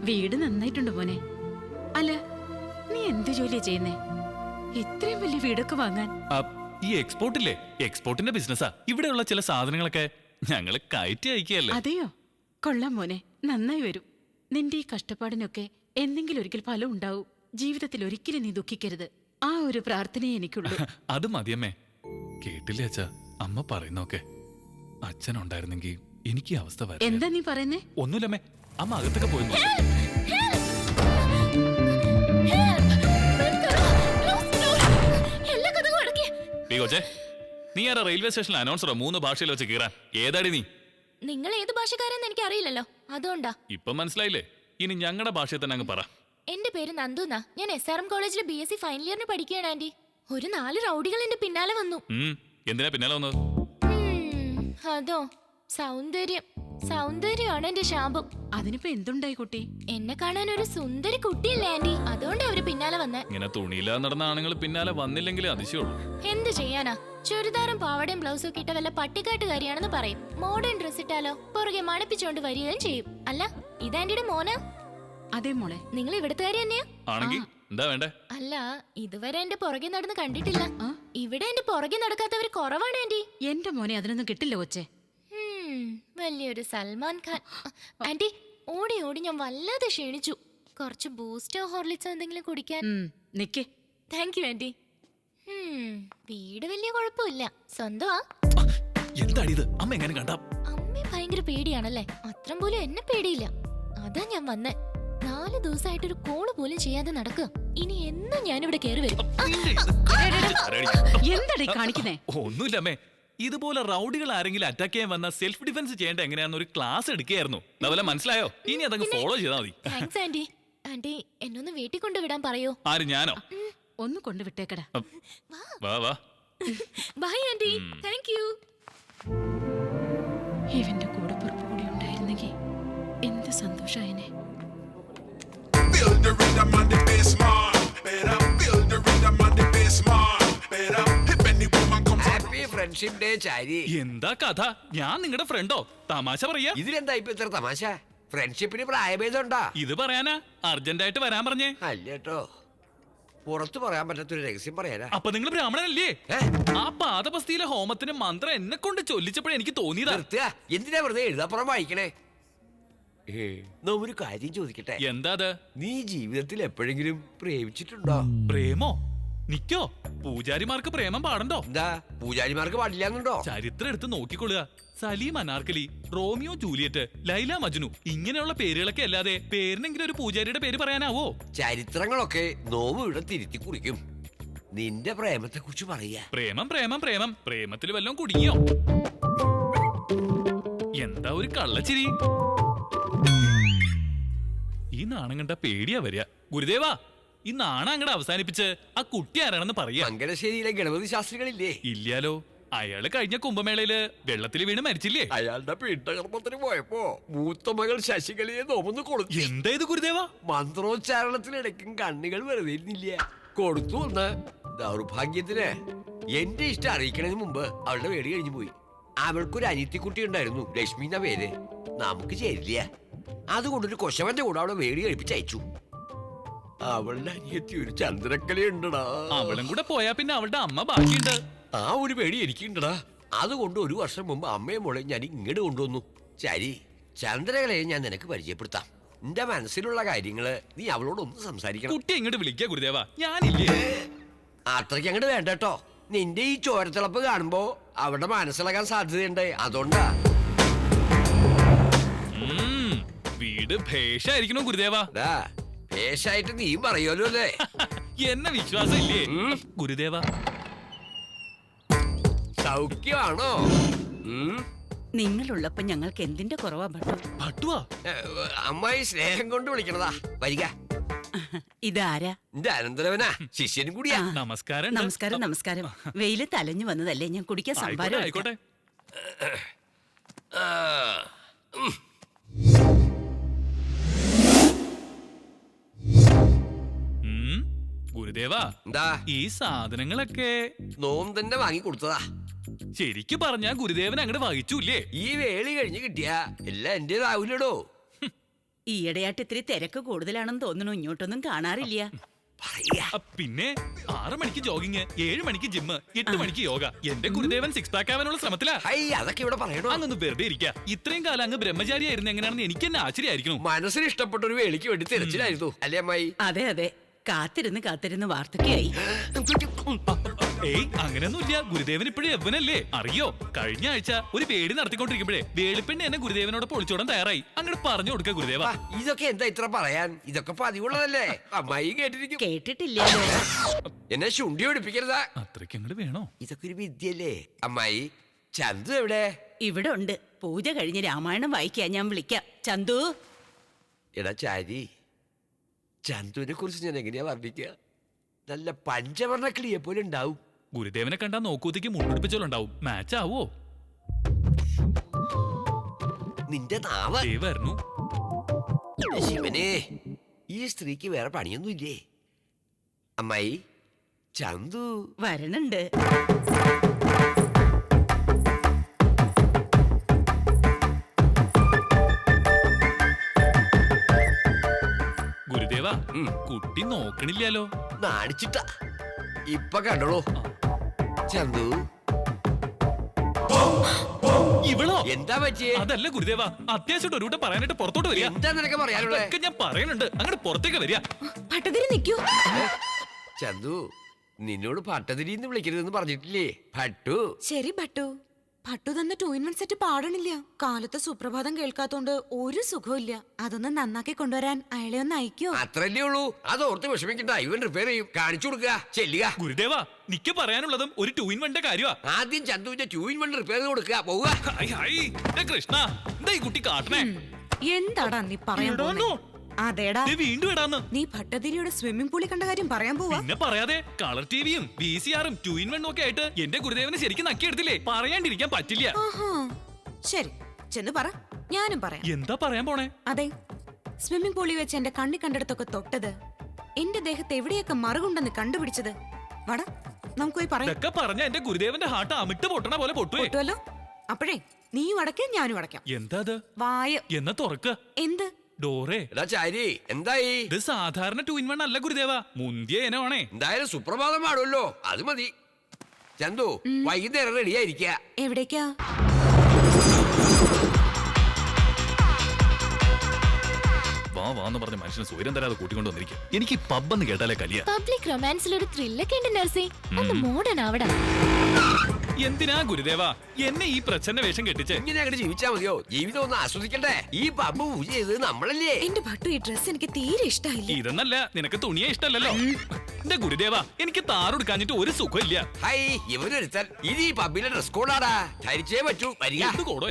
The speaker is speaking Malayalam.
വീട് നന്നായിട്ടുണ്ട് മോനെ. അല്ല, നീ എന്ത് ജോലിയാ ചെയ്യുന്നേ? ഇത്രയും വലിയ വീടൊക്കെ വാങ്ങാൻ? ഈ എക്സ്പോർട്ടില്ലേ, എക്സ്പോർട്ടിന്റെ ബിസിനസ്സാ. ഇവിടെയുള്ള ചില സാധനങ്ങളൊക്കെ ഞങ്ങള് കയറ്റി അയക്കുകയല്ലേ. അതെയോ? കൊള്ളാം മോനെ, നന്നായി വരും. നിന്റെ ഈ കഷ്ടപ്പാടിനൊക്കെ എന്തെങ്കിലും ഒരിക്കൽ ഫലം ഉണ്ടാവും. ജീവിതത്തിൽ ഒരിക്കലും നീ ദുഃഖിക്കരുത്. ആ ഒരു പ്രാർത്ഥനയെ എനിക്കുള്ളൂ. അത് മതിയമ്മേ. കേട്ടില്ലേ അച്ഛാ അമ്മ പറയുന്നൊക്കെ? അച്ഛനുണ്ടായിരുന്നെങ്കിൽ എനിക്ക് ഈ അവസ്ഥ വരും. എന്താ നീ പറയുന്നേ? ഒന്നുമില്ലമ്മേ, അമ്മ അകത്തൊക്കെ പോയി. നീ ആരാ റെയിൽവേ സ്റ്റേഷനിൽ അനൗൺസറോ 3 ഭാഷയിൽ വെച്ച് കീറാൻ? ഏതാടി നീ? നിങ്ങൾ ഏത് ഭാഷക്കാരെന്ന് എനിക്ക് അറിയില്ലല്ലോ, അതുകൊണ്ടാ. ഇപ്പൊ മനസ്സിലായില്ലേ? ഇനി ഞങ്ങളുടെ ഭാഷയിൽ തന്നെ അങ്ങ് പറ. എന്റെ പേര് നന്ദുന്നാ. ഞാൻ SRM കോളേജിലെ BSc ഫൈനൽ ഇയറിന് പഠിക്കുകയാണ് ആന്റി. ഒരു 4 റൗഡികൾ എന്റെ പിന്നാലെ വന്നു. എന്തിനാ പിന്നാലെ വന്നത്? അതോ, സൗന്ദര്യമാണ് എന്റെ ശാപം. അതിനിപ്പോ എന്തുണ്ടായി കുട്ടി? എന്നെ കാണാൻ ഒരു സുന്ദരി കുട്ടിയല്ലേ ആന്റി, അതുകൊണ്ട് അവര് പിന്നാലെ വന്നേ. ഇങ്ങനെ തുണിയില്ലാതെ നടന്ന ആണുങ്ങൾ പിന്നാലെ വന്നില്ലെങ്കിലേ അതിശയുള്ളൂ. എന്ത് ചെയ്യാനാ? ചുരിദാറും പാവടയും ബ്ലൗസും ഒക്കെ ഇട്ട വല്ല പട്ടിക്കാട്ടുകാരിയാണെന്ന് പറയും. മോഡേൺ ഡ്രസ് ഇട്ടാലോ പുറകെ മണപ്പിച്ചോണ്ട് വരികയും ചെയ്യും. അല്ല, ഇതാന്റിയുടെ മോനാ? അതെ മോളെ. നിങ്ങൾ ഇവിടുത്തുകാരി തന്നെയാ? എന്താ വേണ്ടേ? അല്ല, ഇതുവരെ എന്റെ പുറകെ നടന്ന് കണ്ടിട്ടില്ല. ഇവിടെ എന്റെ പുറകെ നടക്കാത്തവര് കുറവാണ് ആന്റി. എന്റെ മോനെ അതിനൊന്നും കിട്ടില്ല കൊച്ചേ. വലിയൊരു സൽമാൻ ഖാൻ. ആന്റി, ഓടി ഓടി ഞാൻ വല്ലാതെ ക്ഷീണിച്ചു. കുറച്ച് ബൂസ്റ്റോ ഹോർലിക്സോ എന്തെങ്കിലും കുടിക്കാൻ? നിക്കേ. Thank you aunty. വീട് വലിയ കുഴപ്പമില്ല, സ്വന്തമാ. എന്താണിത്? അമ്മ എങ്ങനെ കണ്ട? അമ്മയെ ഭയങ്കര പേടിയാണല്ലേ? അത്രം പോലും എന്നെ പേടിയില്ല. അതാ ഞാൻ വന്നേ. 4 ദിവസമായിട്ടൊരു കോള് പോലും ചെയ്യാതെ നടക്കുക. ഇനി എന്നും ഞാനിവിടെ കയറി വരും. എന്താടി കാണിക്കുന്നേ? ഒന്നുമില്ലമ്മേ, ഇതുപോലെ റൗഡികൾ ആരെങ്കിലും അറ്റാക്ക് ചെയ്യാൻ വന്ന സെൽഫ് ഡിഫൻസ് ചെയ്യേണ്ട എങ്ങനെയാന്ന് ഒരു ക്ലാസ് എടുക്കുകയായിരുന്നു. അതുപോലെ മനസ്സിലായോ? ഇനി അതങ്ങ് ഫോളോ ചെയ്താൽ മതി. Thanks anti. ആന്റി, എന്നൊന്ന് വീട്ടിൽ കൊണ്ടുവിടാൻ പറയോ? ആര്, ഞാനോ? ഒന്ന് കൊണ്ടുവിട്ടേക്കടാ. വാ വാ. By anti. Thank you. ഇവന്റെ കൂടെ പുറപ്പുകൂടി ഉണ്ടായിരുന്നെങ്കിൽ എന്ത് സന്തോഷായനെ. എന്താ കഥ? ഞാൻ നിങ്ങളുടെ ഫ്രണ്ടോ? തമാശ പറയാ. ഇതിലെന്താ ഇപ്പൊ ഇത്ര തമാശ? ഫ്രണ്ട്ഷിപ്പിന് പ്രായഭേദമുണ്ടാ? ഇത് പറയാനാ അർജന്റായിട്ട് വരാൻ പറഞ്ഞേ? അല്ലേട്ടോ, പുറത്തു പറയാൻ പറ്റാത്തൊരു രഹസ്യം പറയാനാ. അപ്പൊ നിങ്ങൾ ബ്രാഹ്മണനല്ലേ? ആ പാദപസ്തിയിലെ ഹോമത്തിന് മന്ത്രം എന്നെ കൊണ്ട് ചൊല്ലിച്ചപ്പോഴേ എനിക്ക് തോന്നിയതാ. എന്തിനാ വെറുതെ എഴുതാപ്പുറം വായിക്കണേ? ഒരു കാര്യം ചോദിക്കട്ടെ? എന്താ? നീ ജീവിതത്തിൽ എപ്പോഴെങ്കിലും പ്രേമിച്ചിട്ടുണ്ടോ? പ്രേമോ? നിക്കോ? പൂജാരിമാർക്ക് പ്രേമം പാടണ്ടോ? എന്താ പൂജാരിമാർക്ക് പാടില്ലാന്നുണ്ടോ? ചരിത്രം എടുത്ത് നോക്കിക്കൊള്ളുക. സലീം അനാർക്കലി, റോമിയോ ജൂലിയറ്റ്, ലൈല മജ്നു, ഇങ്ങനെയുള്ള പേരുകളൊക്കെ അല്ലാതെ പേരിനെങ്കിലും ഒരു പൂജാരിയുടെ പേര് പറയാനാവോ? ചരിത്രങ്ങളൊക്കെ നോവും ഇവിടെ തിരുത്തി കുറിക്കും. നിന്റെ പ്രേമത്തെ കുറിച്ച് പറയാ. പ്രേമം പ്രേമം പ്രേമം. പ്രേമത്തിൽ വല്ലതും കുടുങ്ങിയോ? എന്താ ഒരു കള്ളച്ചിരി? ഈ നാണം കണ്ട പേടിയാ വരിക. ഗുരുദേവാ, ഈ നാണം അങ്ങടെ അവസാനിപ്പിച്ച് ആ കുട്ടി ആരാണെന്ന് പറയാ. മംഗലശ്ശേരിയിലെ ഗണപതി ശാസ്ത്രികളില്ലേ? ഇല്ലാലോ. അയാള് കഴിഞ്ഞ കുംഭമേളയില് വെള്ളത്തിൽ വീണ് മരിച്ചില്ലേ? അയാളുടെ പീഠകർമ്മത്തിന് പോയപ്പോ മൂത്ത മകൾ ശശികലയെ നോമൊന്ന് കൊടുത്തു. എന്താ ഇത് ഗുരുദേവ? മന്ത്രോച്ചാരണത്തിനിടയ്ക്കും കണ്ണുകൾ വെറുതെ ഇരുന്നില്ല, കൊടുത്തു. ഒന്ന് ദൗർഭാഗ്യത്തിന് എന്റെ ഇഷ്ടം അറിയിക്കണതിന് മുമ്പ് അവളുടെ വേടി കഴിഞ്ഞു പോയി. അവൾക്കൊരു അനിയത്തിക്കുട്ടി ഉണ്ടായിരുന്നു, ലക്ഷ്മി എന്ന പേര്. നമുക്ക് ചേരില്ല, അതുകൊണ്ടൊരു കൊശവന്റെ കൂടെ അവളെ വേടി കഴിപ്പിച്ചയച്ചു. അവളുടെ അനിയത്തി ഒരു ചന്ദ്രക്കലയുണ്ടടാ. അവളും കൂടെ പോയാ പിന്നെ അവളുടെ അമ്മ ബാക്കിയുണ്ട്. ആ ഒരു പേടി എനിക്കുണ്ടടാ. അതുകൊണ്ട് 1 വർഷം മുമ്പ് അമ്മയെ മോളെ ഞാൻ ഇങ്ങോട്ട് കൊണ്ടുവന്നു. ശരി, ചന്ദ്രകലയെ ഞാൻ നിനക്ക് പരിചയപ്പെടുത്താം. എന്റെ മനസ്സിലുള്ള കാര്യങ്ങള് നീ അവളോടൊന്ന് സംസാരിക്കണം. കുട്ടി ഇങ്ങോട്ട് വിളിക്കുക ഗുരുദേവ, ഞാനില്ലേ. അത്രയ്ക്ക് അങ്ങോട്ട് വേണ്ട കേട്ടോ. നിന്റെ ഈ ചോരത്തിളപ്പ് കാണുമ്പോ അവിടെ മനസ്സിലാക്കാൻ സാധ്യതയുണ്ട്, അതുകൊണ്ടാ. വീട് ഭേഷായിരിക്കണോ ഗുരുദേവ? ഭേഷായിട്ട് നീ പറയുമല്ലോ അല്ലേ? എന്നെ വിശ്വാസം ഇല്ലേ ഗുരുദേവ? സൗഖ്യമാണോ? നിങ്ങളുള്ളപ്പോ ഞങ്ങൾക്ക് എന്തിന്റെ കുറവാ ഭട്ടു? ഭട്ടുവാ? അമ്മായി സ്നേഹം കൊണ്ട് വിളിക്കണതാ. വരിക. ഇതാരാ? എന്റെ അനന്തരവനാ, ശിഷ്യനും കൂടിയാ. നമസ്കാരം. നമസ്കാരം നമസ്കാരം. വെയില് തലഞ്ഞു വന്നതല്ലേ, ഞാൻ കുടിക്കാൻ സംഭാരം. ആയിക്കോട്ടെ. ഗുരുദേവ, എന്താ ഈ സാധനങ്ങളൊക്കെ നോം തന്നെ വാങ്ങി കൊടുത്തതാ. ശരിക്കും പറഞ്ഞാ ഗുരുദേവൻ അങ്ങോട്ട് വഹിച്ചൂല്ലേ? ഈ വേളി കഴിഞ്ഞ് കിട്ടിയ എല്ലാം എന്റേതാവൂലടോ. ഈയിടെയായിട്ട് ഇത്തിരി തിരക്ക് കൂടുതലാണെന്ന് തോന്നുന്നു. ഇങ്ങോട്ടൊന്നും കാണാറില്ല. പറയാ പിന്നെ 6 മണിക്ക് ജോഗിങ്, 7 മണിക്ക് ജിമ്മ്, 8 മണിക്ക് യോഗ. എന്റെ ഗുരുദേവൻ സിക്സ് പാക്ക് ആവാനുള്ള ശ്രമത്തിലാ. ഹൈ അതൊക്കെ ഇവിടെ പറയണോ? അങ്ങൊന്ന് വെറുതെ ഇരിക്കുക. ഇത്രയും കാലം അങ്ങ് ബ്രഹ്മചാരിയായിരുന്നു എങ്ങനെയാണെന്ന് എനിക്ക് തന്നെ ആശ്ചര്യമായിരിക്കണം. മനസ്സിന് ഇഷ്ടപ്പെട്ട ഒരു വേളിക്ക് വേണ്ടി തിരച്ചിലായിരുന്നു അല്ലേ അമ്മായി? അതെ അതെ, കാത്തിരുന്ന് വാർദ്ധക്യായി. ഏയ് അങ്ങനെയൊന്നുമില്ല. ഗുരുദേവൻ ഇപ്പോഴും യവനല്ലേ അറിയോ? കഴിഞ്ഞ ആഴ്ച ഒരു പേടി നടത്തിക്കൊണ്ടിരിക്കുമ്പോഴേ വേളിപ്പെണ്ണി എന്നെ ഗുരുദേവനോട് പൊളിച്ചോടാൻ തയ്യാറായി. അങ്ങോട്ട് പറഞ്ഞു കൊടുക്ക ഗുരുദേവ. ആ, ഇതൊക്കെ എന്താ ഇത്ര പറയാൻ? ഇതൊക്കെ പതിവുള്ളതല്ലേ? അമ്മായി കേട്ടിരിക്കും. കേട്ടിട്ടില്ലല്ലോ. എന്നെ ശുണ്ടി ഒടിപ്പിക്കരുതാ. അത്രയ്ക്ക് അങ്ങോട്ട് വേണോ? ഇതൊക്കെ ഒരു വിദ്യല്ലേ അമ്മായി? ചന്തു എവിടെ? ഇവിടെ ഉണ്ട്. പൂജ കഴിഞ്ഞ് രാമായണം വായിക്കാൻ ഞാൻ വിളിക്കാം. ചന്തു, എടാ ചാരി, ചന്തുവിനെ കുറിച്ച് ഞാൻ എങ്ങനെയാ വർണ്ണിക്കുക? നല്ല പഞ്ചവർണ്ണ കിളിയെ പോലെ ഉണ്ടാവും. ഗുരുദേവനെ കണ്ടാ നോക്കൂത്തേക്ക് മുണ്ടെടുപ്പിച്ചോളുണ്ടാവും. മാച്ച് ആവോ? നിന്റെ നാവ് ദേവായിരുന്നു. ശിവനെ, ഈ സ്ത്രീക്ക് വേറെ പണിയൊന്നുമില്ലേ? അമ്മായി, ചന്തു വരണുണ്ട്. ഗുരുദേവ, കുട്ടി നോക്കണില്ലല്ലോ. നാണിച്ചിട്ട ഇപ്പൊ കണ്ടോളൂ. ചന്തു ഇവളോ? എന്താ പറ്റിയേ? അതല്ല ഗുരുദേവ, അത്യാവശ്യമായിട്ട് ഒരു കൂട്ടം പറയാനായിട്ട് പുറത്തോട്ട് വരിക. എന്താ നിനക്ക് പറയാനുള്ളേ? അതൊക്കെ ഞാൻ പറയുന്നുണ്ട്. അങ്ങോട്ട് പുറത്തേക്ക് വരിക. പട്ടതിരി നിൽക്കൂ. ചന്തു, നിന്നോട് ഭട്ടതിരിന്ന് വിളിക്കരുതെന്ന് പറഞ്ഞിട്ടില്ലേ? ഭട്ടു. ശരി ഭട്ടു. ഭട്ടു തന്ന 2-in-1 സെറ്റ് പാടണില്ല. കാലത്ത് സുപ്രഭാതം കേൾക്കാത്തോണ്ട് ഒരു സുഖമില്ല. അതൊന്ന് നന്നാക്കി കൊണ്ടുവരാൻ അയാളെ ഒന്ന് അയക്കോ? അത്രല്ലേ ഉള്ളൂ. അതോർത്ത് വിഷമിക്കണ്ട, ഇവൻ റിപ്പയർ ചെയ്യും. കാണിച്ചു കൊടുക്കുക, ചെല്ലുക. ഗുരുദേവ, നിക്ക് പറയാനുള്ളതും ഒരു 2-in-1 കാര്യമാ. ആദ്യം ചന്തുവിന്റെ 2-in-1 റിപ്പയർ ചെയ്ത് കൊടുക്കുക. പോവുക. Hi, hi. ദേ കൃഷ്ണ, എന്താ ഈ കുട്ടി കാട്ടണേ? എന്താടാ നീ പറയാൻ ഇടാന്നോ? പോകുന്നേ? അതേടാ, ദേ വീണ്ടും ഇടാന്ന്. നീ ഭട്ടതിരിയുടെ സ്വിമ്മിംഗ് പൂളിൽ കണ്ട കാര്യം പറയാൻ പോവാ. പിന്നെ പറയാതെ കളർ ടിവിയും VCR-ഉം 2-in-1 ഒക്കെ ആയിട്ട് എന്റെ ഗുരുദേവനെ ശരിക്കും നക്കിയെടുത്തില്ലേ? പറയാണ്ടിരിക്കാൻ പറ്റില്ല. ആഹാ. ശരി, ചെന്ന് പറ, ഞാനും പറയാം. എന്താ പറയാൻ പോണേ? അതെ, സ്വിമ്മിംഗ് പൂളിൽ വെച്ച് എന്റെ കണ്ണി കണ്ടെടുത്തൊക്കെ തൊട്ടത്, എന്റെ ദേഹത്ത് എവിടെയൊക്കെ മറുകുണ്ടെന്ന് കണ്ടുപിടിച്ചത്. വട, നമുക്ക് പോയി പറയാം. ഇതൊക്കെ പറഞ്ഞ എന്റെ ഗുരുദേവന്റെ ഹാർട്ട് അമിട്ട് പൊട്ടണ പോലെ പൊട്ടുവേ. പൊട്ടുവല്ലോ. അപ്പോഴേ നീയും അടയ്ക്കാം, ഞാനും അടയ്ക്കാം. എന്താ അത്? വായ. എന്നാ തുറക്ക എന്ത്? ഡോറേ. എടാ ചാരി, എന്തായി? ഇത് സാധാരണ 2-in-1 അല്ല ഗുരുദേവ, മുന്തിയ ഇനമാണേ. എന്തായാലും സുപ്രഭാതം പാടുമല്ലോ, അത് മതി. ചന്തു, വൈകുന്നേരം റെഡിയായിരിക്കുക. എവിടേക്കാ? വാന്ന് പറഞ്ഞ മനുഷ്യന് സ്വയം തരാതെ കൂട്ടിക്കൊണ്ട് വന്നിരിക്കും. എനിക്ക് പബ് എന്ന് കേട്ടാലേ കലിയ. പബ്ലിക് റൊമാൻസിൽ ഒരു ത്രില്ലൊക്കെ ഉണ്ട് നഴ്സി. ഒന്ന് മോഡേൺ ആവടാ. എന്തിനാ ഗുരുദേവ എന്നെ ഈ പ്രച്ഛന്ന വേഷം കെട്ടിച്ച്? ഇങ്ങനെ അങ്ങോട്ട് ജീവിച്ചാ മതിയോ? ജീവിതം ഒന്ന് ആസ്വദിക്കണ്ടേ? ഈ പമ്പ് പൂജ ചെയ്തത് നമ്മളല്ലേ? എന്റെ ഭട്ടു, ഈ ഡ്രസ് എനിക്ക് തീരെ ഇഷ്ടായില്ല. ഇതെന്നല്ല, നിനക്ക് തുണിയെ ഇഷ്ടല്ലല്ലോ. എന്റെ ഗുരുദേവ, എനിക്ക് താറെടുക്കാഞ്ഞിട്ട് ഒരു സുഖമില്ല. ഹൈ, ഇവനൊരുത്തൻ ഇത് ഈ പബ്ബിലെ ഡ്രസ് കോഡാടാ. ധരിച്ചേ പറ്റൂ. വരിക. എന്ത് കോടോ